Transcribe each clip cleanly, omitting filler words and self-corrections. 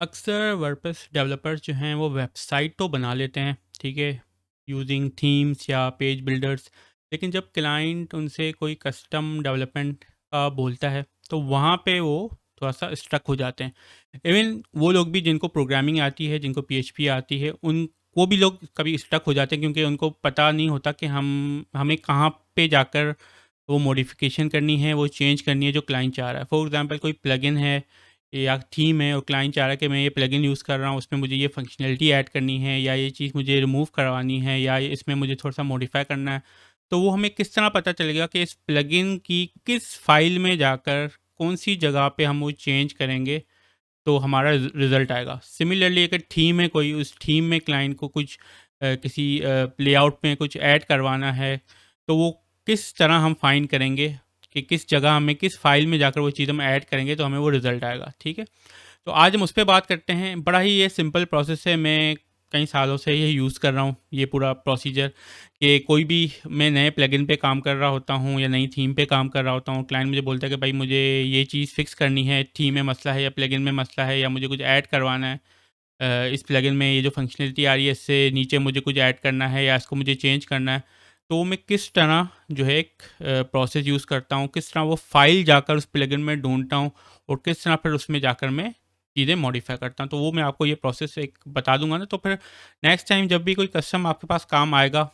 अक्सर WordPress developers जो हैं वो वेबसाइट तो बना लेते हैं, ठीक है, यूजिंग थीम्स या पेज बिल्डर्स। लेकिन जब क्लाइंट उनसे कोई कस्टम डेवलपमेंट का बोलता है तो वहाँ पे वो थोड़ा सा स्ट्रक हो जाते हैं। इवन वो लोग भी जिनको प्रोग्रामिंग आती है, जिनको पीएचपी आती है, उन वो भी लोग कभी स्ट्रक हो जाते हैं क्योंकि उनको पता नहीं होता कि हमें कहाँ पे जाकर वो मॉडिफिकेशन करनी है, वो चेंज करनी है जो क्लाइंट चाह रहा है। फॉर एग्जांपल कोई प्लगइन है या थीम है और क्लाइंट चाह रहा है कि मैं ये प्लगइन यूज़ कर रहा हूँ, उसमें मुझे ये फंक्शनैलिटी ऐड करनी है या ये चीज़ मुझे रिमूव करवानी है या इसमें मुझे थोड़ा सा मॉडिफाई करना है। तो वो हमें किस तरह पता चलेगा कि इस प्लगइन की किस फाइल में जाकर कौन सी जगह पे हम वो चेंज करेंगे तो हमारा रिजल्ट आएगा। सिमिलरली अगर थीम है कोई, उस थीम में क्लाइंट को कुछ किसी लेआउट में कुछ ऐड करवाना है, तो वो किस तरह हम फाइंड करेंगे कि किस जगह हमें किस फाइल में जाकर वो चीज़ हम ऐड करेंगे तो हमें वो रिजल्ट आएगा। ठीक है, तो आज हम उस पर बात करते हैं। बड़ा ही ये सिंपल प्रोसेस है, मैं कई सालों से ये यूज़ कर रहा हूँ ये पूरा प्रोसीजर। कि कोई भी मैं नए प्लगइन पे काम कर रहा होता हूँ या नई थीम पे काम कर रहा होता हूँ, क्लाइंट मुझे बोलता है कि भाई मुझे ये चीज़ फिक्स करनी है, थीम में मसला है या प्लगइन में मसला है या मुझे कुछ ऐड करवाना है। इस प्लगइन में ये जो फंक्शनलिटी आ रही है इससे नीचे मुझे कुछ ऐड करना है या इसको मुझे चेंज करना है। तो मैं किस तरह जो है एक प्रोसेस यूज़ करता हूँ, किस तरह वो फाइल जाकर उस प्लगइन में ढूंढता हूँ और किस तरह फिर उसमें जाकर मैं चीज़ें मॉडिफाई करता हूँ। तो वो मैं आपको ये प्रोसेस एक बता दूंगा ना, तो फिर नेक्स्ट टाइम जब भी कोई कस्टम आपके पास काम आएगा,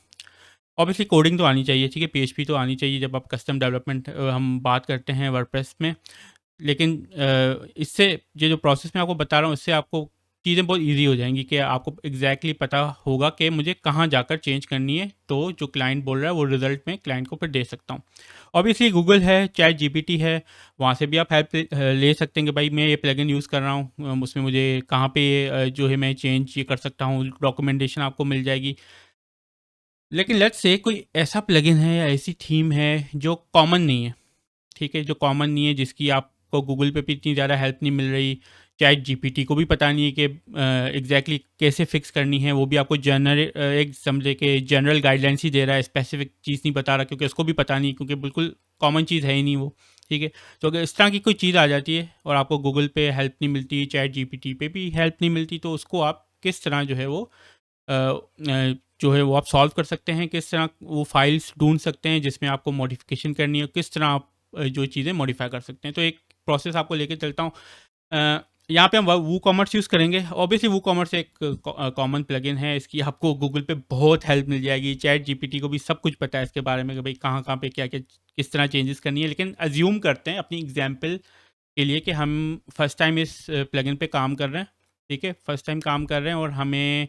ऑब्वियसली कोडिंग तो आनी चाहिए, ठीक है, पीएचपी तो आनी चाहिए जब आप कस्टम डेवलपमेंट हम बात करते हैं वर्डप्रेस में। लेकिन इससे ये जो प्रोसेस मैं आपको बता रहा हूँ इससे आपको चीज़ें बहुत इजी हो जाएंगी कि आपको एग्जैक्टली पता होगा कि मुझे कहाँ जाकर चेंज करनी है, तो जो क्लाइंट बोल रहा है वो रिजल्ट में क्लाइंट को फिर दे सकता हूँ। ऑब्वियसली गूगल है, चैट जीपीटी है, वहाँ से भी आप हेल्प ले सकते हैं कि भाई मैं ये प्लगइन यूज़ कर रहा हूँ, उसमें मुझे कहाँ पे जो है मैं चेंज ये कर सकता हूँ, डॉक्यूमेंटेशन आपको मिल जाएगी। लेकिन लेट्स से कोई ऐसा प्लगइन है या ऐसी थीम है जो कॉमन नहीं है, ठीक है, जो कॉमन नहीं है, जिसकी आपको गूगल पे भी इतनी ज़्यादा हेल्प नहीं मिल रही, चैट जीपीटी को भी पता नहीं है कि एग्जैक्टली कैसे फिक्स करनी है, वो भी आपको जनरल एक समझे कि जनरल गाइडलाइंस ही दे रहा है, स्पेसिफिक चीज़ नहीं बता रहा क्योंकि उसको भी पता नहीं, क्योंकि बिल्कुल कॉमन चीज़ है ही नहीं वो। ठीक है, तो अगर इस तरह की कोई चीज़ आ जाती है और आपको गूगल पे हेल्प नहीं मिलती, चैट जीपीटी पे भी हेल्प नहीं मिलती, तो उसको आप किस तरह जो है वो जो है वो आप सॉल्व कर सकते हैं, किस तरह वो फाइल्स ढूंढ सकते हैं जिसमें आपको मॉडिफिकेशन करनी है, किस तरह आप जो चीज़ें मॉडिफाई कर सकते हैं। तो एक प्रोसेस आपको लेके चलता हूँ। यहाँ पे हम वू कॉमर्स यूज़ करेंगे। ऑब्वियसली वू कॉमर्स एक कॉमन प्लगइन है, इसकी आपको गूगल पे बहुत हेल्प मिल जाएगी, चैट जीपीटी को भी सब कुछ पता है इसके बारे में कि भाई कहाँ कहाँ पे क्या क्या किस तरह चेंजेस करनी है। लेकिन अज्यूम करते हैं अपनी एग्जाम्पल के लिए कि हम फर्स्ट टाइम इस प्लगइन पे काम कर रहे हैं, ठीक है, फर्स्ट टाइम काम कर रहे हैं और हमें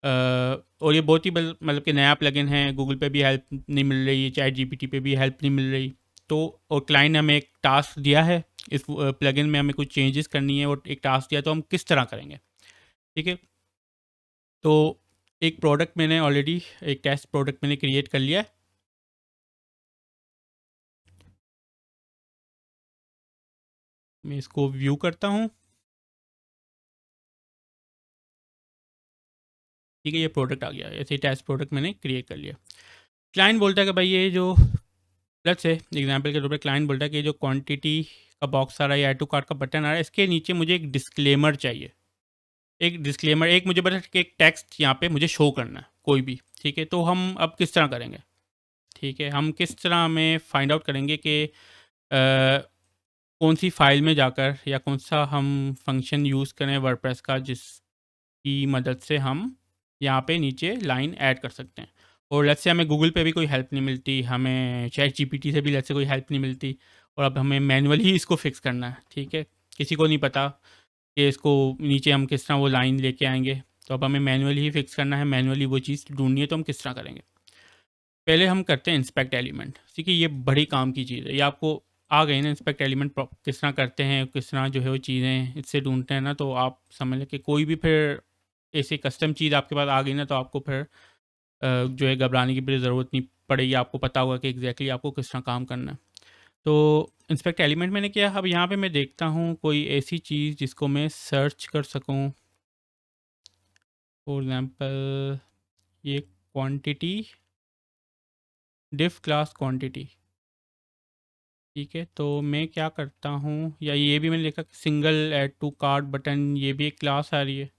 और ये बहुत ही मतलब कि नया प्लगइन है, गूगल पे भी हेल्प नहीं मिल रही, चैट जीपीटी पे भी हेल्प नहीं मिल रही। तो और क्लाइंट ने हमें एक टास्क दिया है, इस प्लगइन में हमें कुछ चेंजेस करनी है और एक टास्क दिया, तो हम किस तरह करेंगे। ठीक है, तो एक प्रोडक्ट मैंने ऑलरेडी, एक टेस्ट प्रोडक्ट मैंने क्रिएट कर लिया है। मैं इसको व्यू करता हूँ। ठीक है, ये प्रोडक्ट आ गया, ऐसे टेस्ट प्रोडक्ट मैंने क्रिएट कर लिया। क्लाइंट बोलता है कि भाई ये जो, लेट्स से एग्जांपल के तौर पे क्लाइंट बोलता है कि ये जो क्वांटिटी का बॉक्स आ रहा है या ऐड टू कार्ट का बटन आ रहा है, इसके नीचे मुझे एक डिस्क्लेमर चाहिए। एक डिस्क्लेमर, एक मुझे बता कि एक टेक्स्ट यहाँ पे मुझे शो करना है कोई भी। ठीक है, तो हम अब किस तरह करेंगे। ठीक है, हम किस तरह हमें फाइंड आउट करेंगे कि कौन सी फाइल में जाकर या कौन सा हम फंक्शन यूज़ करें वर्डप्रेस का जिसकी मदद से हम यहाँ पे नीचे लाइन ऐड कर सकते हैं। और लेट्स से हमें गूगल पे भी कोई हेल्प नहीं मिलती, हमें चैट जीपीटी से भी लेट्स से कोई हेल्प नहीं मिलती, और अब हमें मैनुअली ही इसको फिक्स करना है। ठीक है, किसी को नहीं पता कि इसको नीचे हम किस तरह वो लाइन लेके आएंगे, तो अब हमें मैनुअली ही फिक्स करना है, मैनुअली वो चीज़ ढूंढनी है, तो हम किस तरह करेंगे। पहले हम करते हैं इंस्पेक्ट एलिमेंट। ठीक है, ये बड़ी काम की चीज़ है, ये आपको आ गई ना इंस्पेक्ट एलिमेंट किस तरह करते हैं, किस तरह जो है वो चीज़ें इससे ढूंढते हैं ना, तो आप समझ लें कि कोई भी फिर ऐसी कस्टम चीज़ आपके पास आ गई ना, तो आपको फिर जो है घबराने की भी ज़रूरत नहीं पड़ेगी, आपको पता होगा कि एग्जैक्टली आपको किस तरह काम करना है। तो इंस्पेक्ट एलिमेंट मैंने किया। अब यहाँ पे मैं देखता हूँ कोई ऐसी चीज़ जिसको मैं सर्च कर सकूँ। फॉर एग्ज़ाम्पल ये क्वांटिटी, डिफ क्लास क्वांटिटी, ठीक है, तो मैं क्या करता हूँ, या ये भी मैंने लिखा single add to cart button, ये भी एक क्लास आ रही है।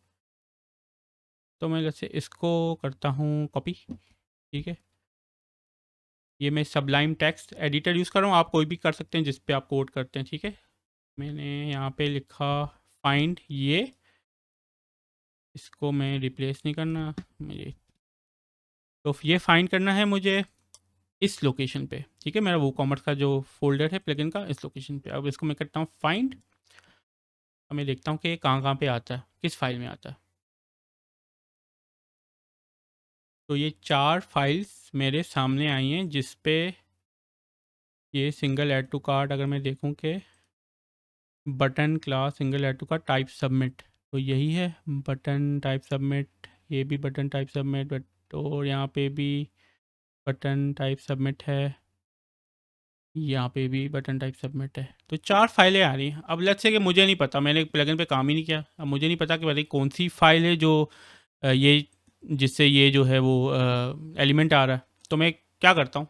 तो मैं जैसे इसको करता हूँ कॉपी। ठीक है, ये मैं सबलाइम टेक्स्ट एडिटर यूज़ कर रहा हूँ, आप कोई भी कर सकते हैं जिस पे आप कोड करते हैं। ठीक है, मैंने यहाँ पे लिखा फाइंड ये, इसको मैं रिप्लेस नहीं करना मुझे, तो ये फाइंड करना है मुझे इस लोकेशन पे। ठीक है, मेरा वो कॉमर्स का जो फोल्डर है प्लगइन का, इस लोकेशन पे। अब इसको मैं करता हूँ फाइंड, अब मैं देखता हूँ कि कहाँ कहाँ पे आता है, किस फाइल में आता है। तो ये 4 फाइल्स मेरे सामने आई हैं जिस पे ये सिंगल ऐड टू कार्ट, अगर मैं देखूँ कि button class single add to cart type submit, तो यही है बटन टाइप सबमिट, ये भी बटन टाइप सबमिट, बट और यहाँ पे भी बटन टाइप सबमिट है, यहाँ पे भी बटन टाइप सबमिट है। तो 4 फाइलें आ रही हैं। अब लेट्स से कि मुझे नहीं पता, मैंने प्लगइन पे काम ही नहीं किया, अब मुझे नहीं पता कि भाई कौन सी फाइल है जो ये जिससे ये जो है वो एलिमेंट आ रहा है। तो मैं क्या करता हूँ,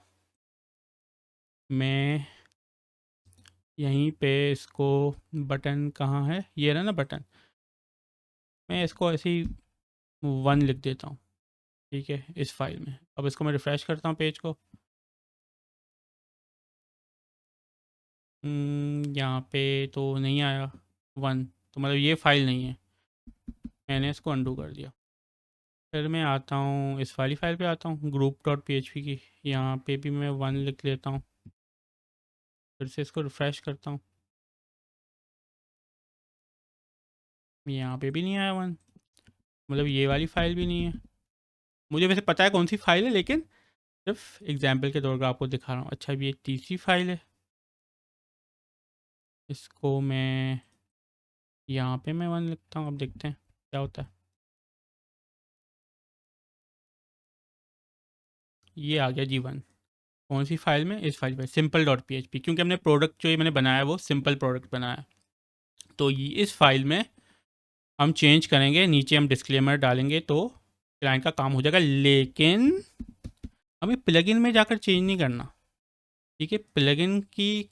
मैं यहीं पे इसको, बटन कहाँ है, ये रहा ना बटन, मैं इसको ऐसे ही 1 लिख देता हूँ। ठीक है, इस फाइल में। अब इसको मैं रिफ़्रेश करता हूँ पेज को, यहाँ पे तो नहीं आया 1, तो मतलब ये फाइल नहीं है, मैंने इसको अंडू कर दिया। फिर मैं आता हूँ इस वाली फाइल पे आता हूँ, ग्रुप डॉट पी की, यहाँ पे भी मैं 1 लिख लेता हूँ, फिर से इसको रिफ़्रेश करता हूँ, यहाँ पे भी नहीं आया 1, मतलब ये वाली फ़ाइल भी नहीं है। मुझे वैसे पता है कौन सी फ़ाइल है, लेकिन सिर्फ एग्जाम्पल के तौर पर आपको दिखा रहा हूँ। अच्छा, अभी ये तीसरी फ़ाइल है, इसको मैं यहाँ पे मैं 1 लिखता हूँ, अब देखते हैं क्या होता है। ये आ गया जी 1। कौन सी फ़ाइल में, इस फाइल में सिंपल डॉट पी, क्योंकि हमने प्रोडक्ट जो ये मैंने बनाया है वो सिंपल प्रोडक्ट बनाया है। तो ये इस फाइल में हम चेंज करेंगे, नीचे हम डिस्क्लेमर डालेंगे तो क्लाइंट का काम हो जाएगा, लेकिन हमें प्लगइन में जाकर चेंज नहीं करना। ठीक है, प्लगइन की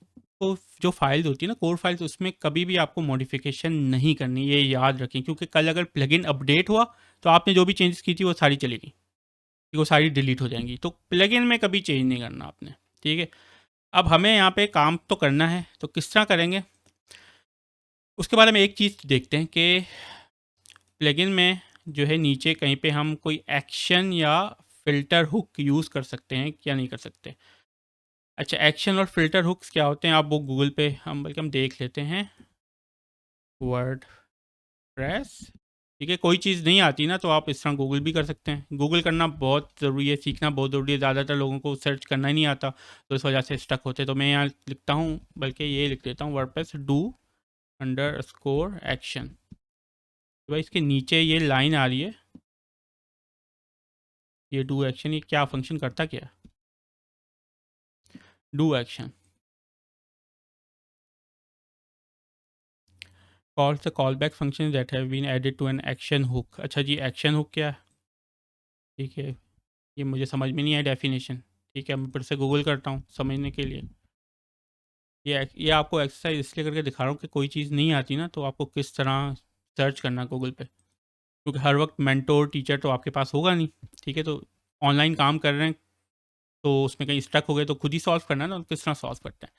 को जो फाइल्स होती है ना, कोड फाइल्स, उसमें कभी भी आपको मॉडिफिकेशन नहीं करनी, ये याद रखें, क्योंकि कल अगर प्लगइन अपडेट हुआ तो आपने जो भी चेंजेस की थी वो सारी चलेगी, वो सारी डिलीट हो जाएंगी। तो प्लगइन में कभी चेंज नहीं करना आपने। ठीक है, अब हमें यहाँ पे काम तो करना है, तो किस तरह करेंगे उसके बारे में एक चीज़ देखते हैं कि प्लगइन में जो है नीचे कहीं पे हम कोई एक्शन या फ़िल्टर हुक यूज़ कर सकते हैं क्या नहीं कर सकते। अच्छा, एक्शन और फ़िल्टर हुक्स क्या होते हैं, आप वो गूगल पे हम बल्कि हम देख लेते हैं, वर्ड प्रेस। ठीक है, कोई चीज़ नहीं आती ना तो आप इस तरह गूगल भी कर सकते हैं। गूगल करना बहुत ज़रूरी है, सीखना बहुत ज़रूरी है, ज़्यादातर लोगों को सर्च करना ही नहीं आता, तो इस वजह से स्टक होते हैं। तो मैं यहाँ लिखता हूँ, बल्कि ये लिख देता हूँ, word press do under score action. भाई इसके नीचे ये लाइन आ रही है, ये डू एक्शन, ये क्या फंक्शन करता क्या, do action calls the call back function that have been added to an action hook. अच्छा जी, एक्शन हुक क्या है? ठीक है, ये मुझे समझ में नहीं आया डेफिनेशन। ठीक है, मैं फिर से गूगल करता हूँ समझने के लिए। ये आपको एक्सरसाइज इसलिए करके दिखा रहा हूँ कि कोई चीज़ नहीं आती ना तो आपको किस तरह सर्च करना गूगल पे, क्योंकि हर वक्त मेंटोर टीचर तो आपके पास होगा नहीं। ठीक है, तो ऑनलाइन काम कर रहे हैं तो उसमें कहीं स्टक हो गए तो खुद ही सॉल्व करना है ना, तो किस तरह सॉल्व करते हैं।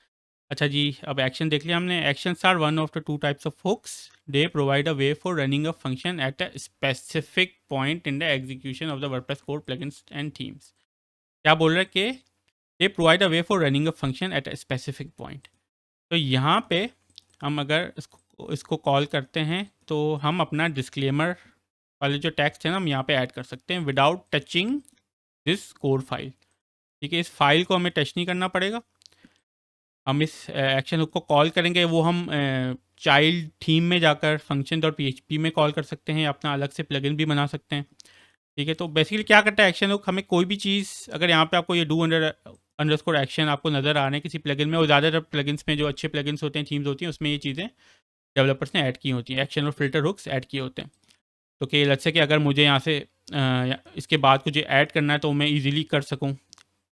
अच्छा जी, अब एक्शन देख लिया हमने। Actions are one of the two types of hooks, they provide a way for running a function at a specific point in the execution of the WordPress code plugins and themes. क्या बोल रहा है कि they provide a way for running a function at a specific point. तो यहाँ पे हम अगर इसको कॉल करते हैं तो हम अपना डिस्क्लेमर वाले जो टेक्स्ट है ना हम यहाँ पे ऐड कर सकते हैं without touching this code file. ठीक है, इस फाइल को हमें टच नहीं करना पड़ेगा। हम इस एक्शन हुक को कॉल करेंगे, वो हम चाइल्ड थीम में जाकर फंक्शन डॉट पी में कॉल कर सकते हैं, अपना अलग से प्लगइन भी बना सकते हैं। ठीक है, तो बेसिकली क्या करता है एक्शन हुक, हमें कोई भी चीज़, अगर यहाँ पे आपको ये डू अंडरस्कोर एक्शन आपको नज़र आ रहे हैं किसी प्लगइन में, और ज़्यादातर प्लगइन्स में जो अच्छे प्लगइन्स होते हैं, थीम्स होती हैं, उसमें ये चीज़ें डेवलपर्स ने ऐड की होती हैं, एक्शन और फिल्टर हुक्स ऐड किए होते हैं। तो कि लेट्स से कि अगर मुझे यहाँ से इसके बाद कुछ ऐड करना है तो मैं इजीली कर सकूँ,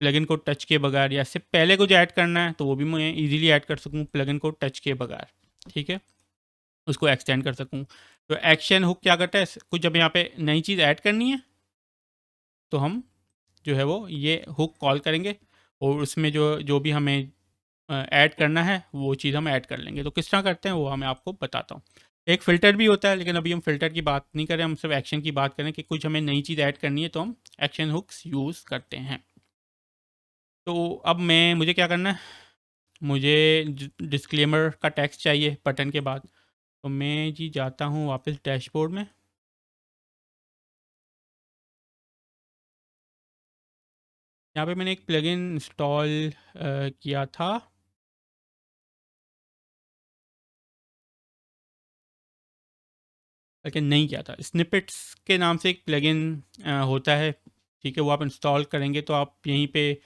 प्लगइन को टच किए बगैर, या इससे पहले कुछ ऐड करना है तो वो भी मैं ईजिली ऐड कर सकूँ प्लगइन को टच किए बगैर, ठीक है, उसको एक्सटेंड कर सकूँ। तो एक्शन हुक क्या करता है, कुछ जब यहाँ पे नई चीज़ ऐड करनी है तो हम जो है वो ये हुक कॉल करेंगे, और उसमें जो जो भी हमें ऐड करना है वो चीज़ हम ऐड कर लेंगे। तो किस तरह करते हैं वो मैं आपको बताता हूँ। एक फ़िल्टर भी होता है, लेकिन अभी हम फ़िल्टर की बात नहीं करें, हम सिर्फ एक्शन की बात करें कि कुछ हमें नई चीज़ ऐड करनी है तो हम एक्शन हुक्स यूज़ करते हैं। तो अब मुझे क्या करना है, मुझे डिस्क्लेमर का टेक्स्ट चाहिए बटन के बाद। तो मैं जी जाता हूँ वापस डैशबोर्ड में। यहाँ पे मैंने एक प्लगइन इंस्टॉल किया था, लेकिन नहीं किया था। स्निपेट्स के नाम से एक प्लगइन होता है, ठीक है, वो आप इंस्टॉल करेंगे तो आप यहीं पे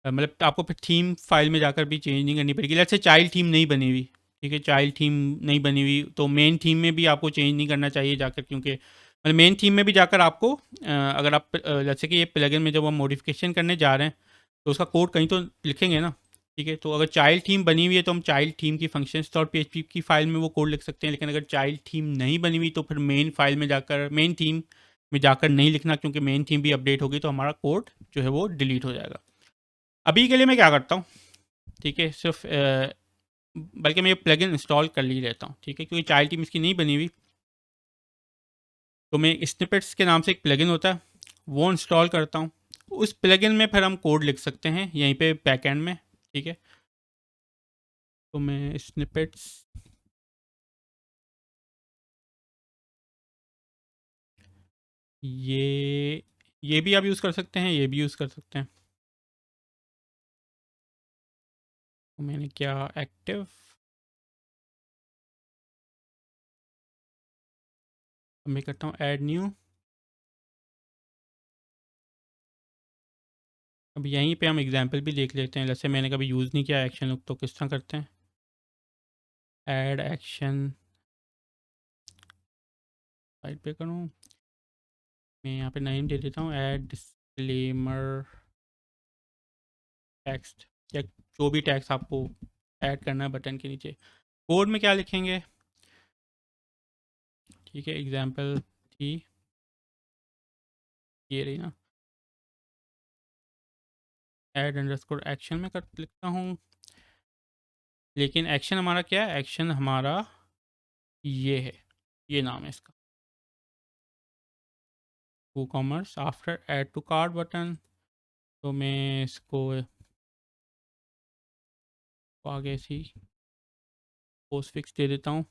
मतलब आपको फिर थीम फाइल में जाकर भी चेंज नहीं करनी पड़ेगी। लेट्स से चाइल्ड थीम नहीं बनी हुई, ठीक है, चाइल्ड थीम नहीं बनी हुई तो मेन थीम में भी आपको चेंज नहीं करना चाहिए जाकर, क्योंकि मतलब मेन थीम में भी जाकर आपको अगर आप लेट्स से कि ये प्लगइन में जब हम मॉडिफिकेशन करने जा रहे हैं तो उसका कोड कहीं तो लिखेंगे ना, ठीक है। तो अगर चाइल्ड थीम बनी हुई है तो हम चाइल्ड थीम की फंक्शंस डॉट पीएचपी की फाइल में वो कोड लिख सकते हैं, लेकिन अगर चाइल्ड थीम नहीं बनी हुई तो फिर मेन फाइल में जाकर मेन थीम में जाकर नहीं लिखना, क्योंकि मेन थीम भी अपडेट होगी तो हमारा कोड जो है वो डिलीट हो जाएगा। अभी के लिए मैं क्या करता हूँ, ठीक है, सिर्फ बल्कि मैं ये प्लगइन इंस्टॉल कर ही लेता हूँ, ठीक है, क्योंकि चाइल्ड थीम इसकी नहीं बनी हुई। तो मैं स्निपेट्स के नाम से एक प्लगइन होता है वो इंस्टॉल करता हूँ। उस प्लगइन में फिर हम कोड लिख सकते हैं यहीं पे बैकएंड में, ठीक है। तो मैं स्निपेट्स ये भी आप यूज़ कर सकते हैं, ये भी यूज़ कर सकते हैं। तो मैंने क्या एक्टिव, मैं करता हूँ ऐड न्यू। अब यहीं पे हम एग्जांपल भी देख लेते हैं, जैसे मैंने कभी यूज़ नहीं किया एक्शन लुक, तो किस तरह करते हैं। ऐड एक्शन साइड पे करूँ, मैं यहाँ पे नेम दे देता हूँ ऐड डिस्क्लेमर टेक्स्ट, या जो भी टेक्स्ट आपको ऐड करना है बटन के नीचे। कोड में क्या लिखेंगे, ठीक है, एग्जांपल थी ये रही ना, ऐड अंडरस्कोर एक्शन में कर लिखता हूँ। लेकिन एक्शन हमारा क्या है, एक्शन हमारा ये है, ये नाम है इसका, WooCommerce after add to cart button. तो मैं इसको आगे सी पोस्ट फिक्स दे देता हूँ,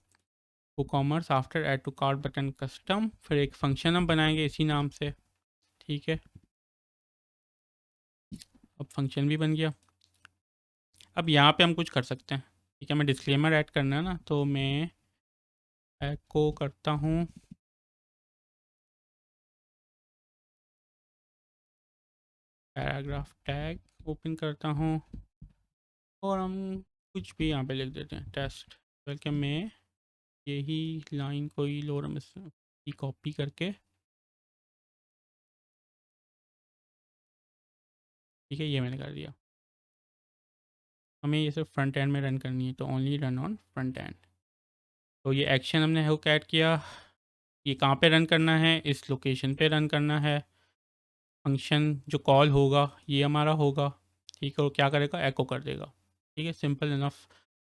WooCommerce after add to cart button custom, फिर एक फंक्शन हम बनाएंगे इसी नाम से, ठीक है। अब फंक्शन भी बन गया। अब यहाँ पे हम कुछ कर सकते हैं, ठीक है, मैं डिस्क्लेमर ऐड करना है ना, तो मैं एको करता हूँ पैराग्राफ टैग, ओपन करता हूँ, और हम कुछ भी यहाँ पे लिख देते हैं टेस्ट, बल्कि मैं यही लाइन कोई लोरम की कॉपी करके, ठीक है, ये मैंने कर दिया। हमें ये सिर्फ फ्रंट एंड में रन करनी है, तो only run on front end. तो ये एक्शन हमने हुक ऐड किया, ये कहाँ पे रन करना है, इस लोकेशन पे रन करना है। फंक्शन जो कॉल होगा ये हमारा होगा, ठीक है, और क्या करेगा, एको कर देगा, ठीक है, सिंपल इनफ।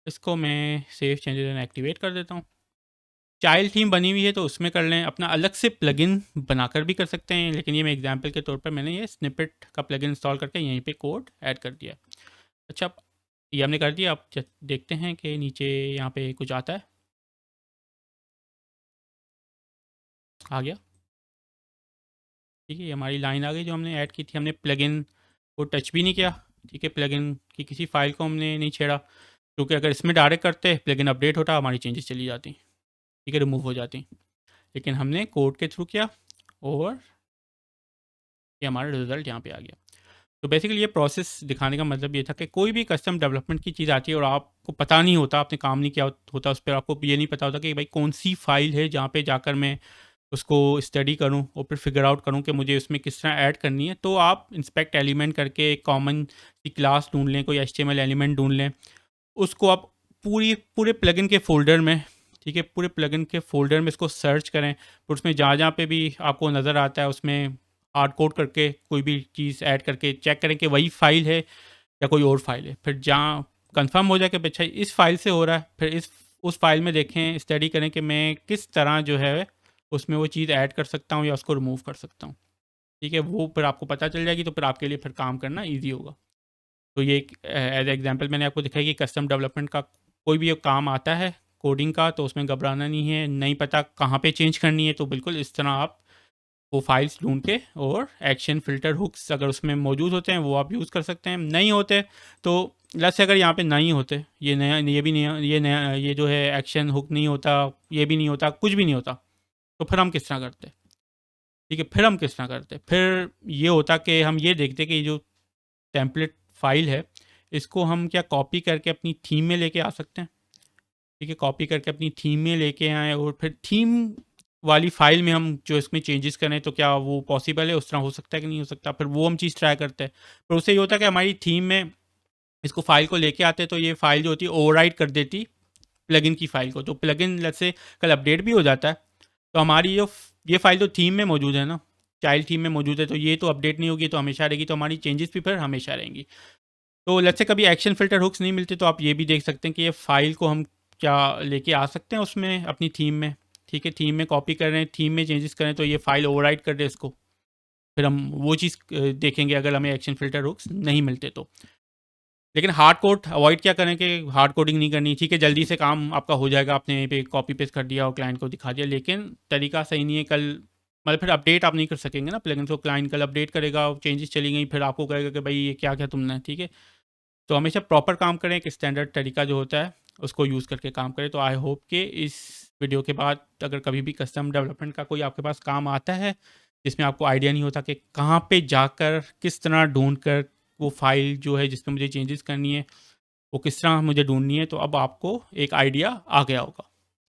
इसको मैं सेव चेंजेस एंड एक्टिवेट कर देता हूँ। चाइल्ड थीम बनी हुई है तो उसमें कर लें, अपना अलग से प्लगइन बनाकर भी कर सकते हैं, लेकिन ये मैं एग्जांपल के तौर पर मैंने ये स्निपेट का प्लगइन इंस्टॉल करके यहीं पे कोड ऐड कर दिया। अच्छा, ये हमने कर दिया। अब देखते हैं कि नीचे यहाँ पे कुछ आता है, आ गया, ठीक है, ये हमारी लाइन आ गई जो हमने ऐड की थी। हमने प्लगइन को टच भी नहीं किया, ठीक है, प्लगइन की किसी फाइल को हमने नहीं छेड़ा, क्योंकि अगर इसमें डायरेक्ट करते प्लगइन अपडेट होता, हमारी चेंजेस चली जाती, ठीक है, रिमूव हो जाती। लेकिन हमने कोड के थ्रू किया और ये हमारा रिजल्ट यहाँ पे आ गया। तो बेसिकली ये प्रोसेस दिखाने का मतलब ये था कि कोई भी कस्टम डेवलपमेंट की चीज़ आती है और आपको पता नहीं होता, आपने काम नहीं किया होता उस पर, आपको ये नहीं पता होता कि भाई कौन सी फाइल है जहाँ पे जाकर मैं उसको स्टडी करूँ और फिर फिगर आउट करूँ कि मुझे उसमें किस तरह ऐड करनी है, तो आप इंस्पेक्ट एलिमेंट करके एक कॉमन सी क्लास ढूंढ लें, कोई एचटीएमएल एलिमेंट ढूंढ लें, उसको आप पूरे प्लगइन के फ़ोल्डर में, ठीक है, पूरे प्लगइन के फ़ोल्डर में इसको सर्च करें। फिर उसमें जहाँ-जहाँ पे भी आपको नज़र आता है उसमें हार्ड कोड करके कोई भी चीज़ ऐड करके चेक करें कि वही फ़ाइल है या कोई और फ़ाइल है। फिर जहाँ कंफर्म हो जाए कि अच्छा इस फ़ाइल से हो रहा है, फिर इस उस फ़ाइल में देखें, स्टडी करें कि मैं किस तरह जो है उसमें वो चीज़ ऐड कर सकता हूँ या उसको रिमूव कर सकता हूँ। ठीक है? वो फिर आपको पता चल जाएगी, तो फिर आपके लिए फिर काम करना ईज़ी होगा। तो ये एक एज एग्जांपल मैंने आपको दिखाया कि कस्टम डेवलपमेंट का कोई भी एक काम आता है कोडिंग का, तो उसमें घबराना नहीं है। नहीं पता कहाँ पे चेंज करनी है, तो बिल्कुल इस तरह आप वो फाइल्स ढूंढ के और एक्शन फिल्टर हुक्स अगर उसमें मौजूद होते हैं वो आप यूज़ कर सकते हैं। नहीं होते तो जैसे अगर यहाँ पे नहीं होते, ये नया, ये भी नहीं, ये नया, ये जो है एक्शन हुक नहीं होता, ये भी नहीं होता, कुछ भी नहीं होता, तो फिर हम किस तरह करते? ठीक है, फिर हम किस तरह करते? फिर ये होता कि हम ये देखते कि ये जो टेम्पलेट फाइल है, इसको हम क्या कॉपी करके अपनी थीम में लेके आ सकते हैं। ठीक है, कॉपी करके अपनी थीम में लेके आएँ और फिर थीम वाली फाइल में हम जो इसमें चेंजेस करें, तो क्या वो पॉसिबल है, उस तरह हो सकता है कि नहीं हो सकता? फिर वो हम चीज़ ट्राई करते हैं। फिर उससे ये होता है कि हमारी थीम में इसको फाइल को लेके आते हैं, तो ये फाइल जो होती है ओवरराइड कर देती प्लगइन की फाइल को। तो प्लगइन लेट्स से कल अपडेट भी हो जाता है, तो हमारी जो ये फाइल तो थीम में मौजूद है ना, चाइल्ड थीम में मौजूद है, तो ये तो अपडेट नहीं होगी, तो हमेशा रहेगी, तो हमारी चेंजेस भी फिर हमेशा रहेंगी। तो लेट्स से कभी एक्शन फ़िल्टर हुक्स नहीं मिलते, तो आप ये भी देख सकते हैं कि ये फ़ाइल को हम क्या लेके आ सकते हैं उसमें अपनी थीम में। ठीक है, थीम में कॉपी कर रहे हैं, थीम में चेंजेस करें, तो ये फ़ाइल ओवरराइट कर दे इसको। फिर हम वो चीज़ देखेंगे अगर हमें एक्शन फ़िल्टर हुक्स नहीं मिलते तो। लेकिन हार्ड कोड अवॉइड क्या करें कि हार्ड कोडिंग नहीं करनी। ठीक है, जल्दी से काम आपका हो जाएगा, आपने यहीं पे कॉपी पेस्ट कर दिया और क्लाइंट को दिखा दिया, लेकिन तरीका सही नहीं है। कल मतलब फिर अपडेट आप नहीं कर सकेंगे ना प्लगइन को, क्लाइंट कल अपडेट करेगा, चेंजेस चली गई, फिर आपको कहेगा कि भाई ये क्या किया तुमने। ठीक है, तो हमेशा प्रॉपर काम करें, एक स्टैंडर्ड तरीका जो होता है उसको यूज़ करके काम करें। तो आई होप कि इस वीडियो के बाद अगर कभी भी कस्टम डेवलपमेंट का कोई आपके पास काम आता है जिसमें आपको आइडिया नहीं होता कि कहाँ पे जाकर किस तरह ढूंढ कर वो फाइल जो है जिसमें मुझे चेंजेस करनी है वो किस तरह मुझे ढूंढनी है, तो अब आपको एक आइडिया आ गया होगा।